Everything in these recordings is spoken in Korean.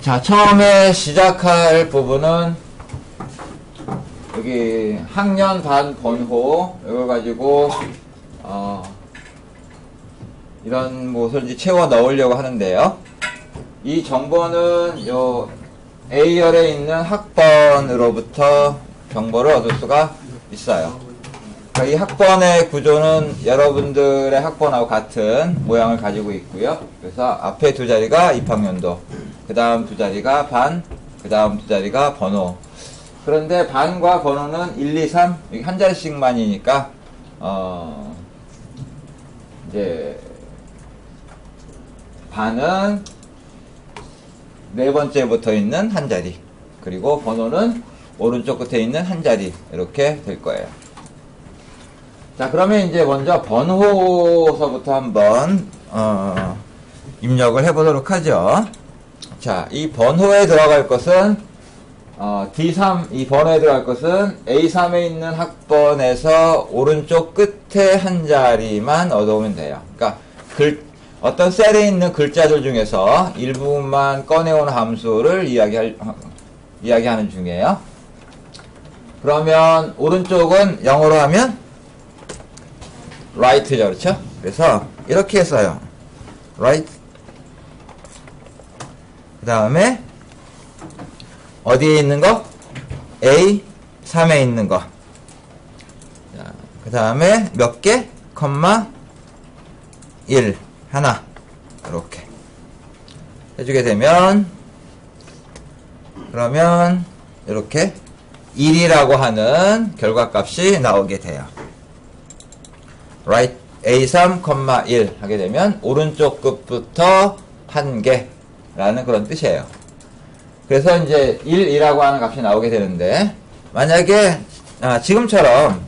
자, 처음에 시작할 부분은 여기 학년 반 번호 이걸 가지고 이런 무엇을 채워 넣으려고 하는데요. 이 정보는 요 A열에 있는 학번으로부터 정보를 얻을 수가 있어요. 그러니까 이 학번의 구조는 여러분들의 학번하고 같은 모양을 가지고 있고요. 그래서 앞에 두 자리가 입학년도, 그 다음 두 자리가 반, 그 다음 두 자리가 번호. 그런데 반과 번호는 1, 2, 3, 여기 한 자리씩만이니까, 이제, 반은 네 번째 붙어 있는 한 자리, 그리고 번호는 오른쪽 끝에 있는 한 자리, 이렇게 될 거예요. 자, 그러면 이제 먼저 번호서부터 한번, 입력을 해보도록 하죠. 자, 이 번호에 들어갈 것은, D3, 이 번호에 들어갈 것은 A3에 있는 학번에서 오른쪽 끝에 한 자리만 얻어오면 돼요. 그러니까, 어떤 셀에 있는 글자들 중에서 일부분만 꺼내온 함수를 이야기하는 중이에요. 그러면, 오른쪽은 영어로 하면, right죠, 그렇죠? 그래서 이렇게 써요. right. 그 다음에 어디에 있는 거? A3에 있는 거. 그 다음에 몇 개? 컴마 1 하나 이렇게 해주게 되면 그러면 이렇게 1이라고 하는 결과값이 나오게 돼요. right A3, 1 하게 되면 오른쪽 끝부터 한 개라는 그런 뜻이에요. 그래서 이제 1이라고 하는 값이 나오게 되는데 만약에 지금처럼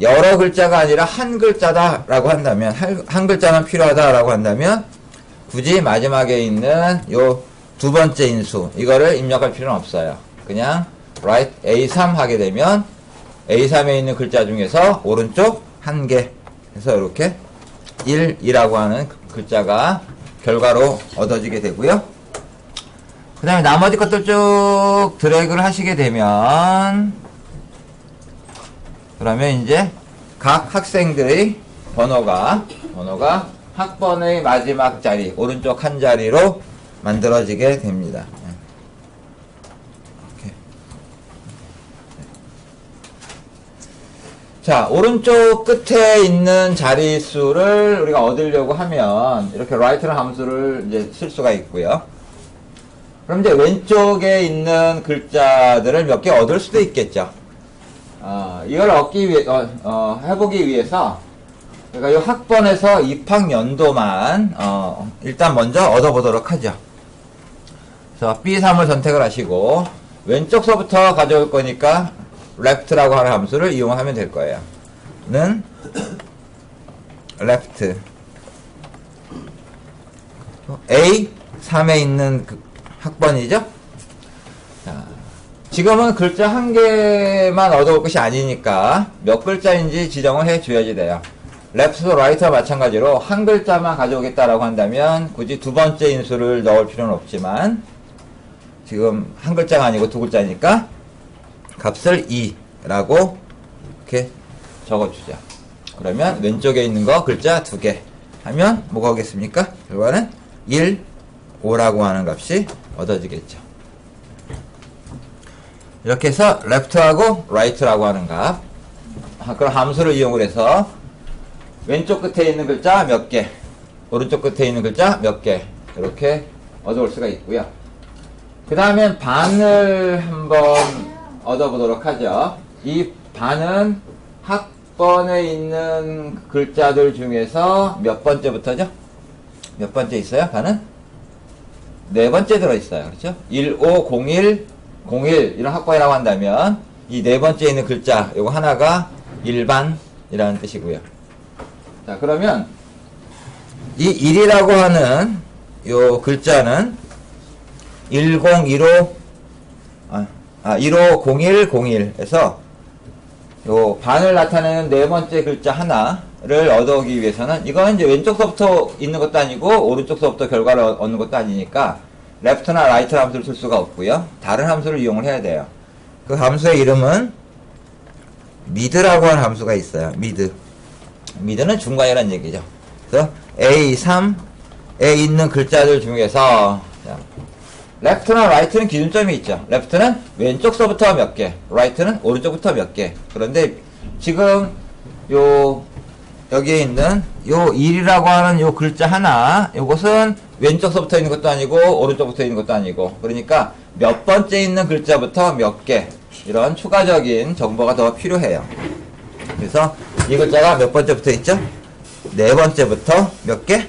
여러 글자가 아니라 한 글자다라고 한다면 한 글자만 필요하다라고 한다면 굳이 마지막에 있는 요 두 번째 인수 이거를 입력할 필요는 없어요. 그냥 right A3 하게 되면 A3에 있는 글자 중에서 오른쪽 한 개 그래서 이렇게 1이라고 하는 글자가 결과로 얻어지게 되고요. 그 다음에 나머지 것들 쭉 드래그를 하시게 되면 그러면 이제 각 학생들의 번호가 학번의 마지막 자리 오른쪽 한 자리로 만들어지게 됩니다. 자, 오른쪽 끝에 있는 자릿수를 우리가 얻으려고 하면 이렇게 right라는 함수를 이제 쓸 수가 있고요. 그럼 이제 왼쪽에 있는 글자들을 몇 개 얻을 수도 있겠죠. 이걸 얻기 위해 해보기 위해서 그러니까 이 학번에서 입학연도만 일단 먼저 얻어보도록 하죠. 그래서 B3을 선택을 하시고 왼쪽서부터 가져올 거니까 left라고 하는 함수를 이용하면 될 거예요. 는 left A3에 있는 그 학번이죠. 자, 지금은 글자 한 개만 얻어올 것이 아니니까 몇 글자인지 지정을 해 줘야지 돼요. left와 right와 마찬가지로 한 글자만 가져오겠다라고 한다면 굳이 두 번째 인수를 넣을 필요는 없지만 지금 한 글자가 아니고 두 글자니까 값을 2라고 이렇게 적어주죠. 그러면 왼쪽에 있는 거 글자 2개 하면 뭐가 오겠습니까? 결과는 1, 5라고 하는 값이 얻어지겠죠. 이렇게 해서 left하고 right라고 하는 값 그런 함수를 이용을 해서 왼쪽 끝에 있는 글자 몇 개, 오른쪽 끝에 있는 글자 몇 개 이렇게 얻어올 수가 있고요. 그 다음엔 반을 한번 얻어보도록 하죠. 이 반은 학번에 있는 글자들 중에서 몇 번째부터죠? 몇 번째 있어요? 반은? 네 번째 들어있어요. 그렇죠? 1, 5, 0, 1, 0, 1 이런 학번이라고 한다면 이 네 번째 있는 글자 요거 하나가 일반이라는 뜻이고요. 자, 그러면 이 1이라고 하는 요 글자는 1015 150101에서 요 반을 나타내는 네 번째 글자 하나를 얻어오기 위해서는 이거는 이제 왼쪽서부터 있는 것도 아니고 오른쪽서부터 결과를 얻는 것도 아니니까 left나 right 함수를 쓸 수가 없고요. 다른 함수를 이용을 해야 돼요. 그 함수의 이름은 mid라고 하는 함수가 있어요. mid는 중간이라는 얘기죠. 그래서 A3에 있는 글자들 중에서 left나 right는 기준점이 있죠. left는 왼쪽서부터 몇 개, right는 오른쪽부터 몇 개. 그런데 지금 여기에 있는 요 1이라고 하는 요 글자 하나, 요것은 왼쪽서부터 있는 것도 아니고 오른쪽부터 있는 것도 아니고, 그러니까 몇 번째 있는 글자부터 몇 개, 이런 추가적인 정보가 더 필요해요. 그래서 이 글자가 몇 번째부터 있죠? 네 번째부터 몇 개?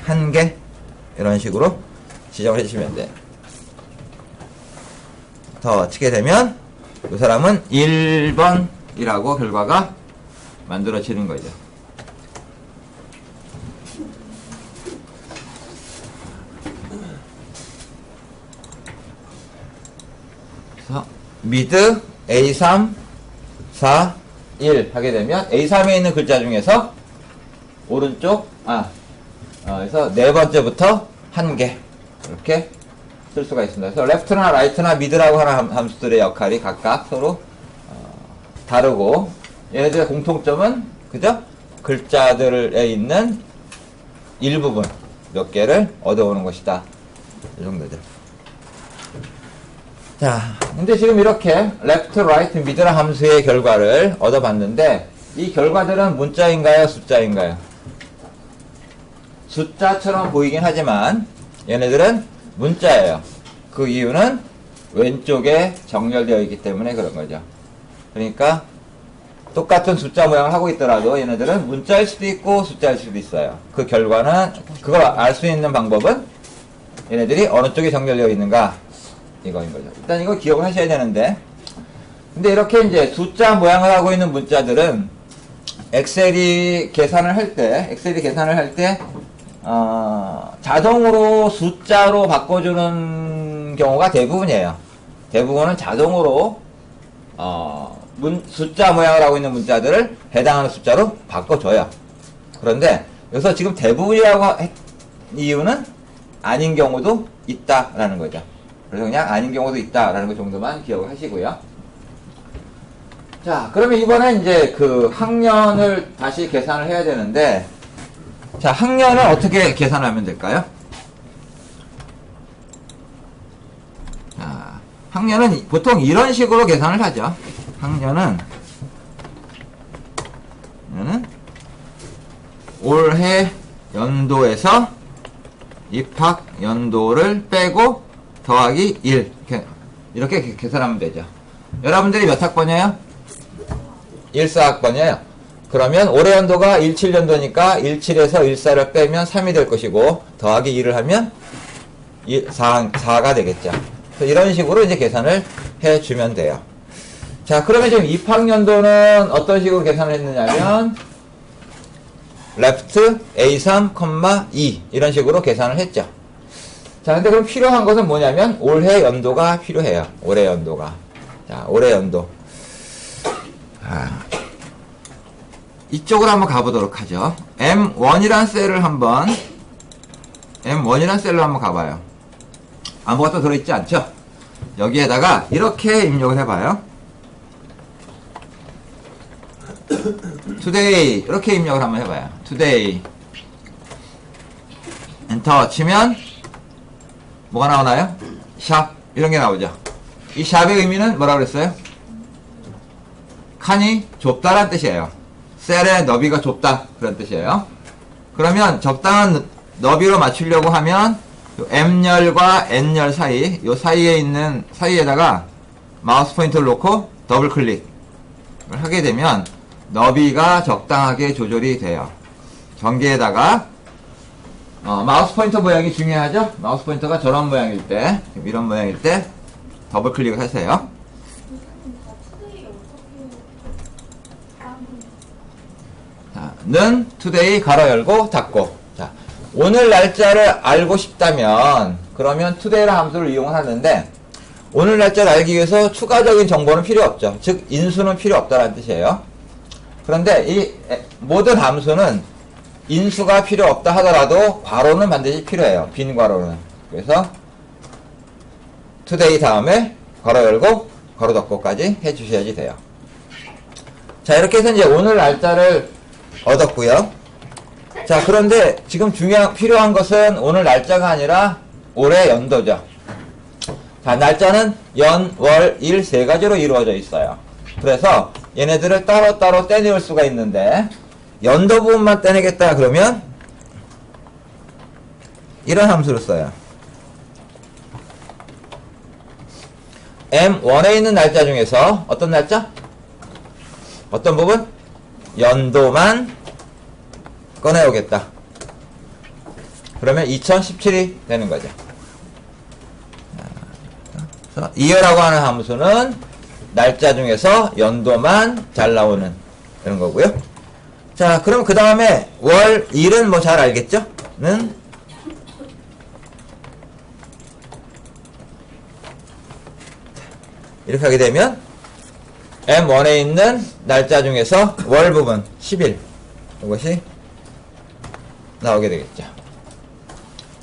한 개. 이런 식으로 지정을 해주시면 돼요. 더 치게 되면 이 사람은 1번이라고 결과가 만들어지는 거죠. 그래서 mid A3 4 1 하게 되면 A3에 있는 글자 중에서 오른쪽 그래서 네 번째부터 한 개 이렇게 쓸 수가 있습니다. 그래서 left나 right나 mid라고 하는 함수들의 역할이 각각 서로 다르고, 얘네들의 공통점은 그죠? 글자들에 있는 일부분 몇 개를 얻어오는 것이다. 이 정도죠. 자, 근데 지금 이렇게 left, right, mid라 함수의 결과를 얻어봤는데, 이 결과들은 문자인가요, 숫자인가요? 숫자처럼 보이긴 하지만 얘네들은 문자예요. 그 이유는 왼쪽에 정렬되어 있기 때문에 그런 거죠. 그러니까 똑같은 숫자 모양을 하고 있더라도 얘네들은 문자일 수도 있고 숫자일 수도 있어요. 그 결과는, 그걸 알 수 있는 방법은 얘네들이 어느 쪽에 정렬되어 있는가, 이거인 거죠. 일단 이거 기억을 하셔야 되는데, 근데 이렇게 이제 숫자 모양을 하고 있는 문자들은 엑셀이 계산을 할 때 자동으로 숫자로 바꿔주는 경우가 대부분이에요. 대부분은 자동으로 숫자 모양을 하고 있는 문자들을 해당하는 숫자로 바꿔줘요. 그런데 여기서 지금 대부분이라고 했 이유는 아닌 경우도 있다라는 거죠. 그래서 그냥 아닌 경우도 있다라는 것 정도만 기억을 하시고요. 자, 그러면 이번에 이제 그 학년을 다시 계산을 해야 되는데, 자, 학년을 어떻게 계산하면 될까요? 자, 학년은 보통 이런 식으로 계산을 하죠. 학년은 올해 연도에서 입학 연도를 빼고 더하기 1 이렇게 계산하면 되죠. 여러분들이 몇 학번이에요? 14학번이에요. 그러면 올해 연도가 17년도니까 17에서 14를 빼면 3이 될 것이고 더하기 2를 하면 4가 되겠죠. 이런 식으로 이제 계산을 해주면 돼요. 자, 그러면 지금 입학연도는 어떤 식으로 계산을 했느냐면 left A3, 2 이런 식으로 계산을 했죠. 자, 근데 그럼 필요한 것은 뭐냐면 올해 연도가 필요해요. 올해 연도가. 자, 올해 연도. 이쪽으로 한번 가보도록 하죠. M1이란 셀을 한번 가봐요. 아무것도 들어있지 않죠? 여기에다가 이렇게 입력을 해봐요. today 이렇게 입력을 한번 해봐요. today 엔터 치면 뭐가 나오나요? 샵 이런 게 나오죠. 이 샵의 의미는 뭐라고 그랬어요? 칸이 좁다란 뜻이에요. 셀의 너비가 좁다 그런 뜻이에요. 그러면 적당한 너비로 맞추려고 하면 M열과 N열 사이, 요 사이에 있는 사이에다가 마우스 포인터를 놓고 더블 클릭을 하게 되면 너비가 적당하게 조절이 돼요. 전개에다가 마우스 포인터 모양이 중요하죠? 마우스 포인터가 저런 모양일 때, 이런 모양일 때 더블 클릭을 하세요. 자, 는 today 가로 열고 닫고. 자, 오늘 날짜를 알고 싶다면 그러면 today라는 함수를 이용하는데, 오늘 날짜를 알기 위해서 추가적인 정보는 필요 없죠. 즉 인수는 필요 없다는 뜻이에요. 그런데 이 모든 함수는 인수가 필요 없다 하더라도 괄호는 반드시 필요해요. 빈 괄호는. 그래서 today 다음에 괄호 열고 괄호 닫고까지 해주셔야지 돼요. 자, 이렇게 해서 이제 오늘 날짜를 얻었고요. 자, 그런데 지금 필요한 것은 오늘 날짜가 아니라 올해 연도죠. 자, 날짜는 연, 월, 일 세 가지로 이루어져 있어요. 그래서 얘네들을 따로따로 떼내올 수가 있는데 연도 부분만 떼내겠다 그러면 이런 함수를 써요. M1에 있는 날짜 중에서 어떤 날짜? 어떤 부분? 연도만 꺼내오겠다. 그러면 2017이 되는 거죠. 이어라고 하는 함수는 날짜 중에서 연도만 잘 나오는 그런 거고요. 자, 그럼 그 다음에 월, 일은 뭐 잘 알겠죠? 는 이렇게 하게 되면 M1에 있는 날짜 중에서 월 부분 10일 이것이 나오게 되겠죠.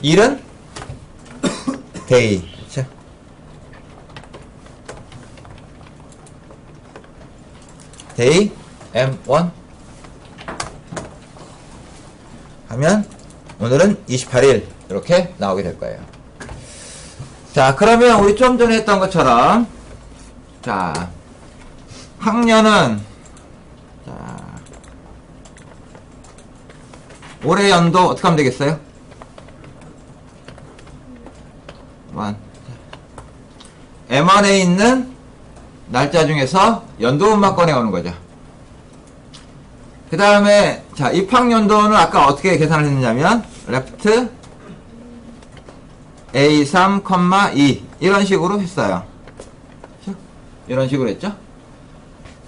일은 day. 그렇죠? day M1 하면 오늘은 28일 이렇게 나오게 될 거예요. 자, 그러면 우리 좀 전에 했던 것처럼 자, 학년은 자, 올해 연도 어떻게 하면 되겠어요? 1. M1에 있는 날짜 중에서 연도분만 꺼내오는 거죠. 그 다음에 자, 입학연도는 아까 어떻게 계산을 했느냐면 left A3, 2 이런 식으로 했어요. 이런 식으로 했죠.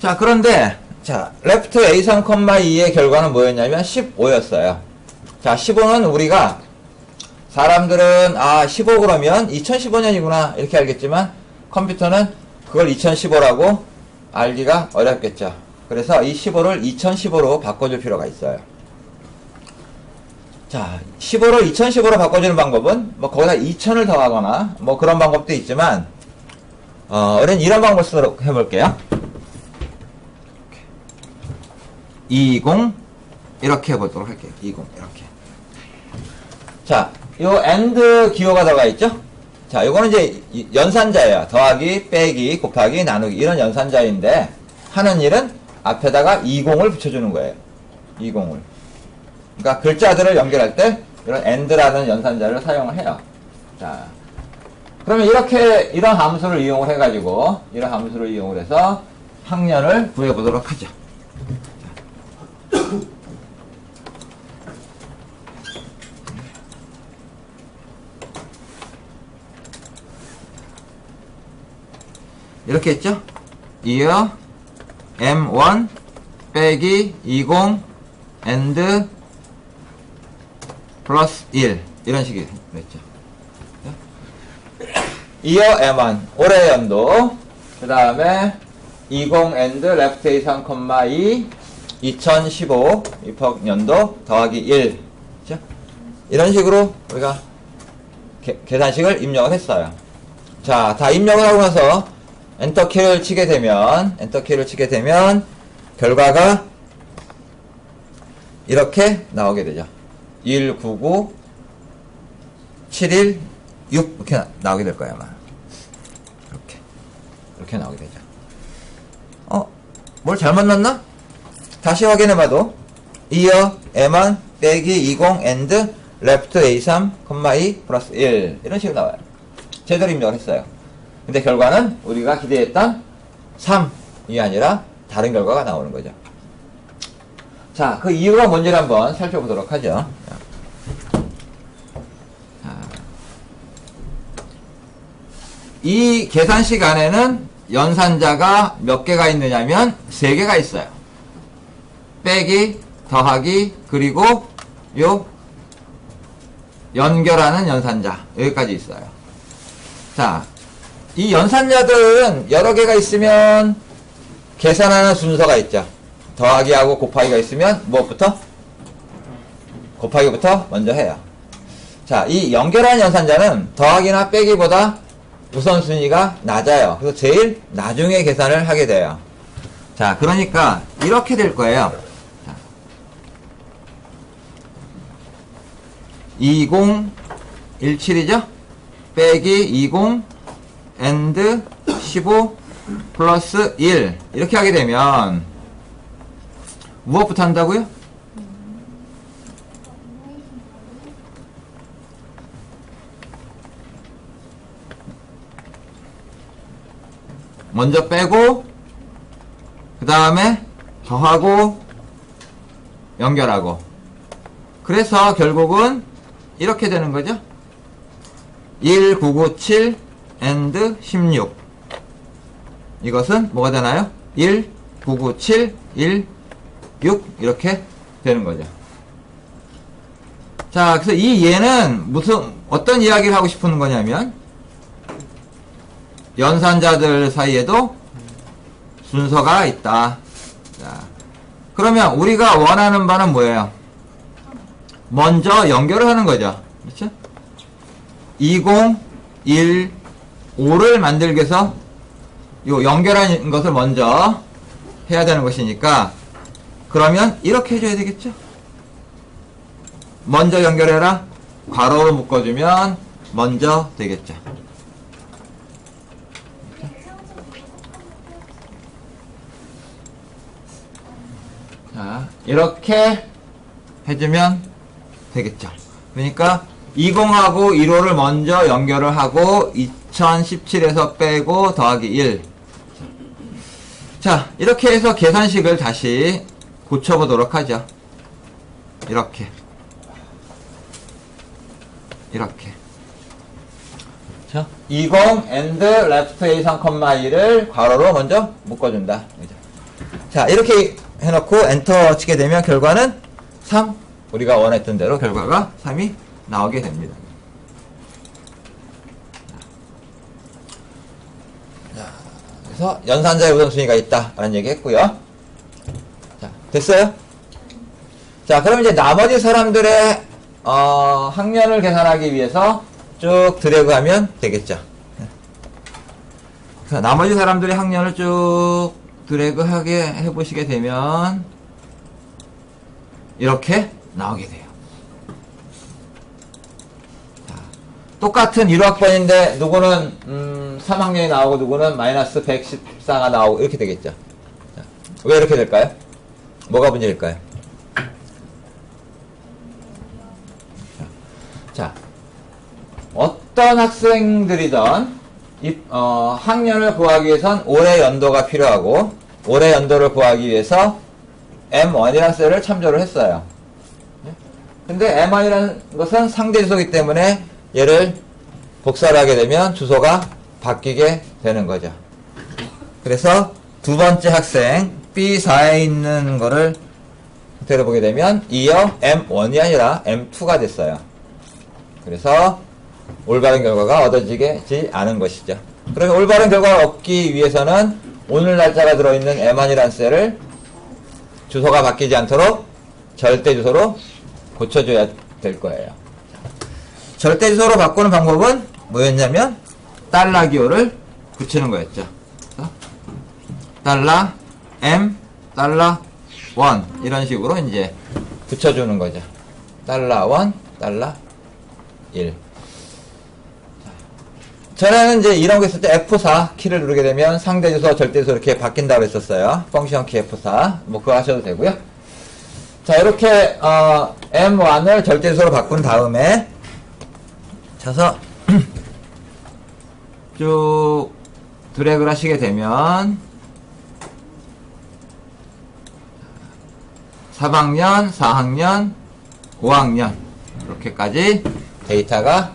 자, 그런데 자, left A3, 2의 결과는 뭐였냐면 15였어요. 자, 15는 우리가 사람들은 15 그러면 2015년이구나 이렇게 알겠지만 컴퓨터는 그걸 2015라고 알기가 어렵겠죠. 그래서 이 15를 2015로 바꿔줄 필요가 있어요. 자, 15를 2015로 바꿔주는 방법은 뭐 거기다 2000을 더하거나 뭐 그런 방법도 있지만 우리는 이런 방법을 쓰도록 해볼게요. 20 이렇게 해보도록 할게요. 20 이렇게. 자, 요 AND 기호가 들어가 있죠? 자, 요거는 이제 연산자예요. 더하기, 빼기, 곱하기, 나누기 이런 연산자인데 하는 일은 앞에다가 20을 붙여주는 거예요. 20을. 그러니까 글자들을 연결할 때 이런 AND라는 연산자를 사용을 해요. 자, 그러면 이런 함수를 이용을 해가지고 이런 함수를 이용을 해서 학년을 구해보도록 하죠. 이렇게 했죠? year M1 빼기 20 and 플러스 1 이런 식이 됐죠. year M1 올해 연도 그 다음에 20 and left A3, 2 2015 입학연도 더하기 1 그렇죠? 이런 식으로 우리가 계산식을 입력을 했어요. 자, 다 입력을 하고 나서 엔터키를 치게 되면 결과가 이렇게 나오게 되죠. 199 71 6 이렇게 나오게 될 거예요, 아마. 이렇게 나오게 되죠. 뭘 잘못 넣었나? 다시 확인해봐도 year M1 빼기 20 and left A3, 2 플러스 1 이런 식으로 나와요. 제대로 입력을 했어요. 근데 결과는 우리가 기대했던 3이 아니라 다른 결과가 나오는 거죠. 자, 그 이유가 뭔지를 한번 살펴보도록 하죠. 이 계산식 안에는 연산자가 몇 개가 있느냐면 3개가 있어요. 빼기, 더하기, 그리고 요 연결하는 연산자 여기까지 있어요. 자, 이 연산자들은 여러 개가 있으면 계산하는 순서가 있죠. 더하기하고 곱하기가 있으면 무엇부터? 곱하기부터 먼저 해요. 자, 이 연결하는 연산자는 더하기나 빼기보다 우선순위가 낮아요. 그래서 제일 나중에 계산을 하게 돼요. 자, 그러니까 이렇게 될 거예요. 2017이죠? 빼기 20 and 15 플러스 1 이렇게 하게 되면 무엇부터 한다고요? 먼저 빼고 그 다음에 더하고 연결하고 그래서 결국은 이렇게 되는 거죠. 1997 and 16 이것은 뭐가 되나요? 1997 16 이렇게 되는 거죠. 자, 그래서 이 얘는 어떤 이야기를 하고 싶은 거냐면 연산자들 사이에도 순서가 있다. 자, 그러면 우리가 원하는 바는 뭐예요? 먼저 연결을 하는 거죠. 그렇죠? 20, 1, 5를 만들기 위해서 요 연결한 것을 먼저 해야 되는 것이니까 그러면 이렇게 해줘야 되겠죠? 먼저 연결해라. 괄호로 묶어주면 먼저 되겠죠. 자, 이렇게 해주면 되겠죠. 그러니까 20하고 15를 먼저 연결을 하고 2017에서 빼고 더하기 1. 자, 이렇게 해서 계산식을 다시 고쳐보도록 하죠. 이렇게. 자, 20 and left a3, 2를 괄호로 먼저 묶어준다. 자, 이렇게 해놓고 엔터 치게 되면 결과는 3. 우리가 원했던 대로 결과가 3이 나오게 됩니다. 자, 그래서 연산자의 우선순위가 있다 라는 얘기 했고요. 자, 됐어요? 자, 그럼 이제 나머지 사람들의 학년을 계산하기 위해서 쭉 드래그 하면 되겠죠. 그래서 나머지 사람들의 학년을 쭉 드래그 하게 해보시게 되면 이렇게 나오게 돼요. 자, 똑같은 1학번인데 누구는 3학년이 나오고 누구는 마이너스 114가 나오고 이렇게 되겠죠. 자, 왜 이렇게 될까요? 뭐가 문제일까요? 자, 어떤 학생들이든 학년을 구하기 위해선 올해 연도가 필요하고 올해 연도를 구하기 위해서 M1이라는 셀을 참조를 했어요. 근데 M1이라는 것은 상대 주소이기 때문에 얘를 복사를 하게 되면 주소가 바뀌게 되는 거죠. 그래서 두 번째 학생 B4에 있는 거를 형태로 보게 되면 이어 M1이 아니라 M2가 됐어요. 그래서 올바른 결과가 얻어지지 않은 것이죠. 그러면 올바른 결과를 얻기 위해서는 오늘 날짜가 들어있는 M1이라는 셀을 주소가 바뀌지 않도록 절대 주소로 고쳐줘야 될 거예요. 절대 주소로 바꾸는 방법은 뭐였냐면 달러 기호를 붙이는 거였죠. 달러 M 달러 1 이런 식으로 이제 붙여주는 거죠. 달러 1 달러 1. 전에는 이제 이런 거 있을 때 F4 키를 누르게 되면 상대 주소, 절대 주소 이렇게 바뀐다고 했었어요. 펑션 키 F4. 뭐 그거 하셔도 되고요. 자, 이렇게 M1을 절대 주소로 바꾼 다음에 쳐서 쭉 드래그를 하시게 되면 3학년, 4학년, 5학년 이렇게까지 데이터가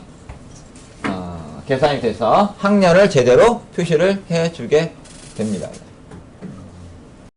계산이 돼서 학년을 제대로 표시를 해주게 됩니다.